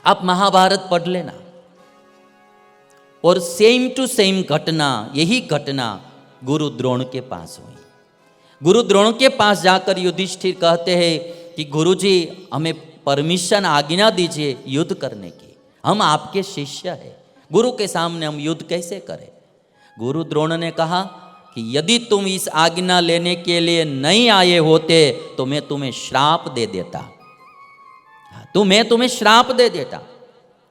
आप महाभारत पढ़ लेना, और सेम टू सेम घटना, यही घटना गुरु द्रोण के पास हुई। गुरु द्रोण के पास जाकर युधिष्ठिर कहते हैं कि गुरुजी हमें परमिशन, आज्ञा दीजिए युद्ध करने की, हम आपके शिष्य हैं, गुरु के सामने हम युद्ध कैसे करें। गुरु द्रोण ने कहा कि यदि तुम इस आज्ञा लेने के लिए नहीं आए होते तो मैं तुम्हें श्राप दे देता, तो मैं तुम्हें श्राप दे देता।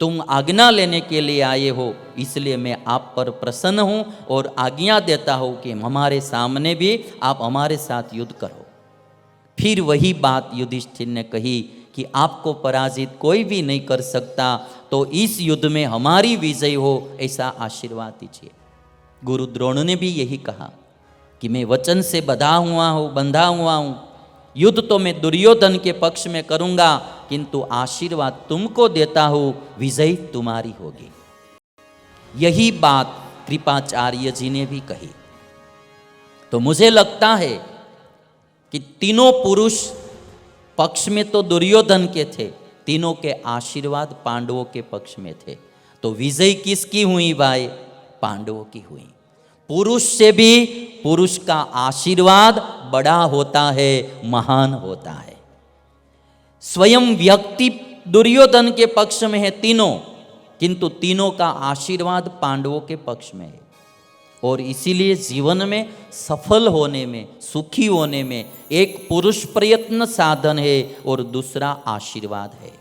तुम आज्ञा लेने के लिए आए हो, इसलिए मैं आप पर प्रसन्न हूं और आज्ञा देता हूं कि हमारे सामने भी आप हमारे साथ युद्ध करो। फिर वही बात युधिष्ठिर ने कही कि आपको पराजित कोई भी नहीं कर सकता, तो इस युद्ध में हमारी विजय हो ऐसा आशीर्वाद दीजिए। गुरु द्रोण ने भी यही कहा कि मैं वचन से बंधा हुआ हूं, युद्ध तो मैं दुर्योधन के पक्ष में करूंगा, किंतु आशीर्वाद तुमको देता हूं, विजय तुम्हारी होगी। यही बात कृपाचार्य जी ने भी कही। तो मुझे लगता है कि तीनों पुरुष पक्ष में तो दुर्योधन के थे, तीनों के आशीर्वाद पांडवों के पक्ष में थे। तो विजय किसकी हुई भाई? पांडवों की हुई। पुरुष से भी पुरुष का आशीर्वाद बड़ा होता है, महान होता है। स्वयं व्यक्ति दुर्योधन के पक्ष में है तीनों, किंतु तीनों का आशीर्वाद पांडवों के पक्ष में है। और इसीलिए जीवन में सफल होने में, सुखी होने में एक पुरुष प्रयत्न साधन है और दूसरा आशीर्वाद है।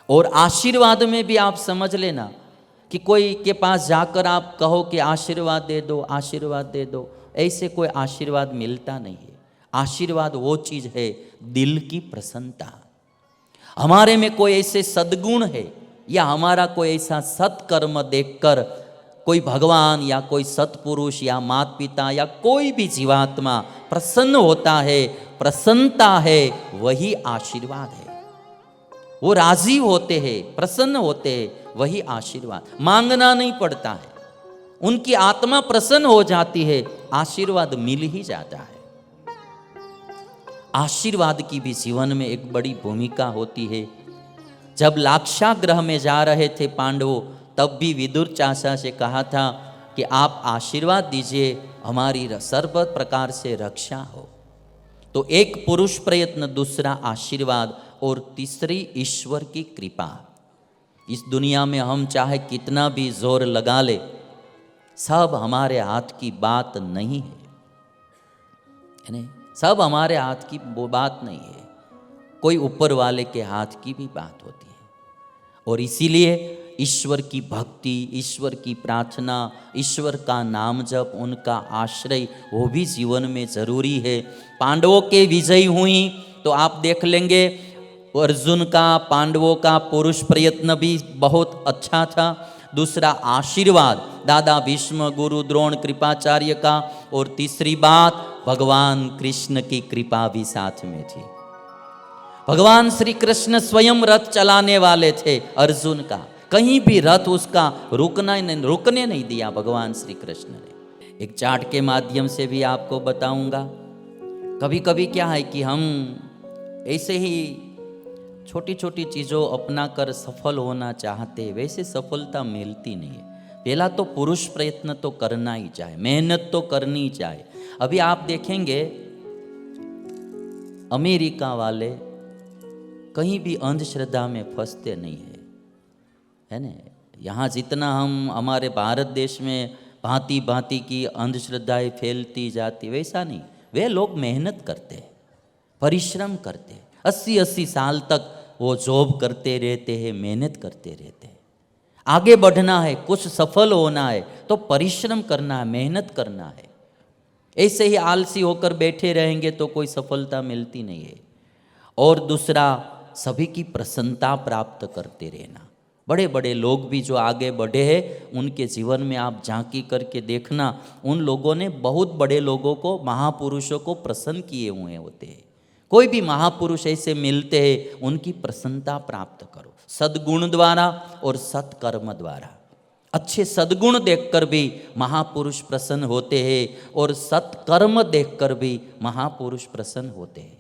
और आशीर्वाद में भी आप समझ लेना कि कोई के पास जाकर आप कहो कि आशीर्वाद दे दो, आशीर्वाद दे दो, ऐसे कोई आशीर्वाद मिलता नहीं है। आशीर्वाद वो चीज़ है, दिल की प्रसन्नता। हमारे में कोई ऐसे सद्गुण है या हमारा कोई ऐसा सत्कर्म देखकर कोई भगवान या कोई सत्पुरुष या माता पिता या कोई भी जीवात्मा प्रसन्न होता है, प्रसन्नता है, वही आशीर्वाद है। वो राजी होते हैं, प्रसन्न होते हैं, वही आशीर्वाद। मांगना नहीं पड़ता है, उनकी आत्मा प्रसन्न हो जाती है, आशीर्वाद मिल ही जाता है। आशीर्वाद की भी जीवन में एक बड़ी भूमिका होती है। जब लाक्षागृह में जा रहे थे पांडवों, तब भी विदुर चाचा से कहा था कि आप आशीर्वाद दीजिए, हमारी सर्व प्रकार से रक्षा हो। तो एक पुरुष प्रयत्न, दूसरा आशीर्वाद और तीसरी ईश्वर की कृपा। इस दुनिया में हम चाहे कितना भी जोर लगा ले, सब हमारे हाथ की बात नहीं है नहीं, सब हमारे हाथ की वो बात नहीं है, कोई ऊपर वाले के हाथ की भी बात होती है। और इसीलिए ईश्वर की भक्ति, ईश्वर की प्रार्थना, ईश्वर का नाम जप, उनका आश्रय, वो भी जीवन में जरूरी है। पांडवों के विजय हुई तो आप देख लेंगे, अर्जुन का, पांडवों का पुरुष प्रयत्न भी बहुत अच्छा था। दूसरा आशीर्वाद दादा भीष्म, गुरु द्रोण, कृपाचार्य का। और तीसरी बात, भगवान कृष्ण की कृपा भी साथ में थी। भगवान श्री कृष्ण स्वयं रथ चलाने वाले थे अर्जुन का, कहीं भी रथ उसका रुकने नहीं दिया भगवान श्री कृष्ण ने। एक चार्ट के माध्यम से भी आपको बताऊंगा। कभी कभी क्या है कि हम ऐसे ही छोटी छोटी चीज़ों अपना कर सफल होना चाहते हैं, वैसे सफलता मिलती नहीं है। पहला तो पुरुष प्रयत्न तो करना ही चाहिए, मेहनत तो करनी ही चाहिए। अभी आप देखेंगे अमेरिका वाले कहीं भी अंधश्रद्धा में फंसते नहीं है ना। यहाँ जितना हम हमारे भारत देश में भांति भांति की अंधश्रद्धाएं फैलती जाती, वैसा नहीं। वे लोग मेहनत करते हैं, परिश्रम करते हैं, 80-80 साल तक वो जॉब करते रहते हैं, मेहनत करते रहते हैं। आगे बढ़ना है, कुछ सफल होना है तो परिश्रम करना है, मेहनत करना है। ऐसे ही आलसी होकर बैठे रहेंगे तो कोई सफलता मिलती नहीं है। और दूसरा, सभी की प्रसन्नता प्राप्त करते रहना। बड़े बड़े लोग भी जो आगे बढ़े हैं, उनके जीवन में आप झांकी करके देखना, उन लोगों ने बहुत बड़े लोगों को, महापुरुषों को प्रसन्न किए हुए होते हैं। कोई भी महापुरुष ऐसे मिलते हैं, उनकी प्रसन्नता प्राप्त करो, सद्गुण द्वारा और सत्कर्म द्वारा। अच्छे सद्गुण देखकर भी महापुरुष प्रसन्न होते हैं और सत्कर्म देखकर भी महापुरुष प्रसन्न होते हैं।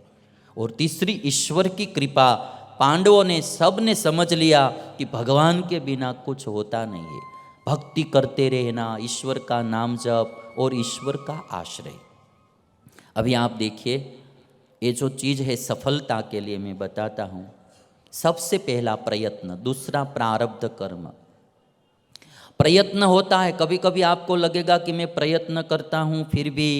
और तीसरी, ईश्वर की कृपा। पांडवों ने सब ने समझ लिया कि भगवान के बिना कुछ होता नहीं है। भक्ति करते रहना, ईश्वर का नाम जप और ईश्वर का आश्रय। अभी आप देखिए, ये जो चीज़ है सफलता के लिए मैं बताता हूँ। सबसे पहला प्रयत्न, दूसरा प्रारब्ध कर्म। प्रयत्न होता है, कभी कभी आपको लगेगा कि मैं प्रयत्न करता हूँ फिर भी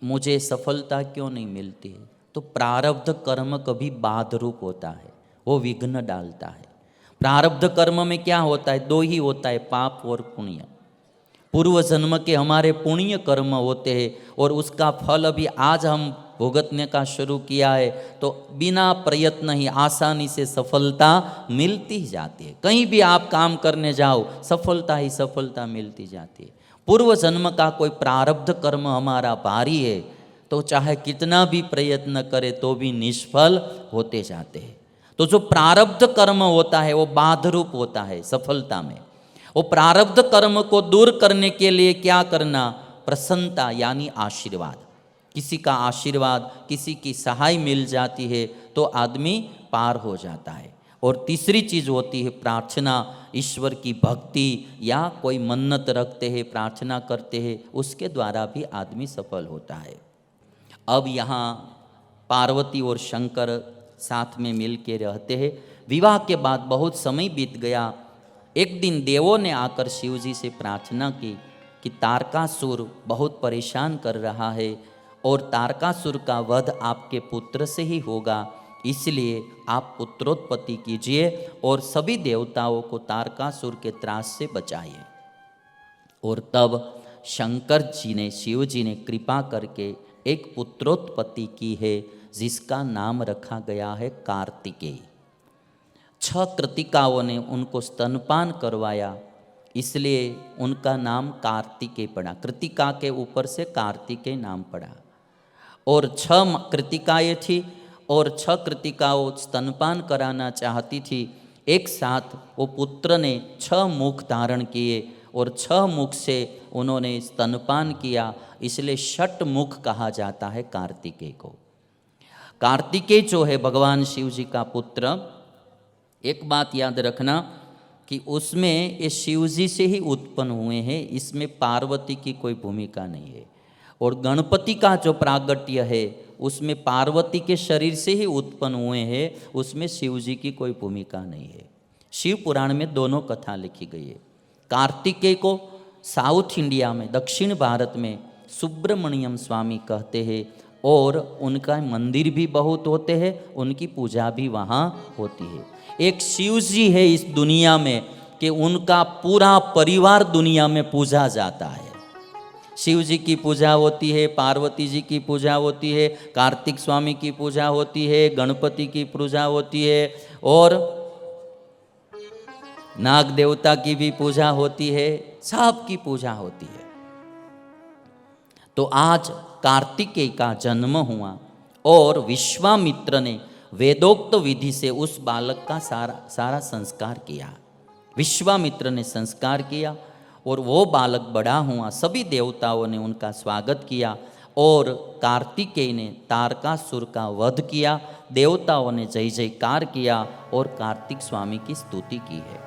मुझे सफलता क्यों नहीं मिलती है। तो प्रारब्ध कर्म कभी बाध रूप होता है, वो विघ्न डालता है। प्रारब्ध कर्म में क्या होता है? दो ही होता है, पाप और पुण्य। पूर्व जन्म के हमारे पुण्य कर्म होते हैं और उसका फल अभी आज हम भुगतने का शुरू किया है, तो बिना प्रयत्न ही आसानी से सफलता मिलती ही जाती है। कहीं भी आप काम करने जाओ, सफलता ही सफलता मिलती जाती है। पूर्व जन्म का कोई प्रारब्ध कर्म हमारा भारी है तो चाहे कितना भी प्रयत्न करे तो भी निष्फल होते जाते हैं। तो जो प्रारब्ध कर्म होता है वो बाध रूप होता है सफलता में। वो प्रारब्ध कर्म को दूर करने के लिए क्या करना? प्रसन्नता यानी आशीर्वाद। किसी का आशीर्वाद, किसी की सहाय मिल जाती है तो आदमी पार हो जाता है। और तीसरी चीज़ होती है प्रार्थना, ईश्वर की भक्ति, या कोई मन्नत रखते हैं, प्रार्थना करते हैं, उसके द्वारा भी आदमी सफल होता है। अब यहाँ पार्वती और शंकर साथ में मिल के रहते हैं। विवाह के बाद बहुत समय बीत गया। एक दिन देवों ने आकर शिव जी से प्रार्थना की कि तारकासुर बहुत परेशान कर रहा है और तारकासुर का वध आपके पुत्र से ही होगा, इसलिए आप पुत्रोत्पत्ति कीजिए और सभी देवताओं को तारकासुर के त्रास से बचाइए। और तब शंकर जी ने, शिव जी ने कृपा करके एक पुत्रोत्पत्ति की है जिसका नाम रखा गया है कार्तिकेय। 6 कृतिकाओं ने उनको स्तनपान करवाया, इसलिए उनका नाम कार्तिकेय पड़ा। कृतिका के ऊपर से कार्तिकेय नाम पड़ा। और 6 कृतिकाएँ थी और 6 कृतिकाओं स्तनपान कराना चाहती थी। एक साथ वो पुत्र ने 6 मुख धारण किए और 6 मुख से उन्होंने स्तनपान किया, इसलिए षट मुख कहा जाता है कार्तिकेय को। कार्तिकेय जो है भगवान शिव जी का पुत्र, एक बात याद रखना कि उसमें ये शिव जी से ही उत्पन्न हुए हैं, इसमें पार्वती की कोई भूमिका नहीं है। और गणपति का जो प्रागट्य है उसमें पार्वती के शरीर से ही उत्पन्न हुए हैं, उसमें शिव जी की कोई भूमिका नहीं है। शिव पुराण में दोनों कथा लिखी गई है। कार्तिकेय को साउथ इंडिया में, दक्षिण भारत में सुब्रमण्यम स्वामी कहते हैं और उनका मंदिर भी बहुत होते हैं, उनकी पूजा भी वहाँ होती है। एक शिव जी है इस दुनिया में कि उनका पूरा परिवार दुनिया में पूजा जाता है। शिव जी की पूजा होती है, पार्वती जी की पूजा होती है, कार्तिक स्वामी की पूजा होती है, गणपति की पूजा होती है और नाग देवता की भी पूजा होती है, सबकी पूजा होती है। तो आज कार्तिकेय का जन्म हुआ और विश्वामित्र ने वेदोक्त विधि से उस बालक का सारा संस्कार किया। विश्वामित्र ने संस्कार किया और वो बालक बड़ा हुआ। सभी देवताओं ने उनका स्वागत किया और कार्तिकेय ने तारकासुर का वध किया। देवताओं ने जय जयकार किया और कार्तिक स्वामी की स्तुति की है।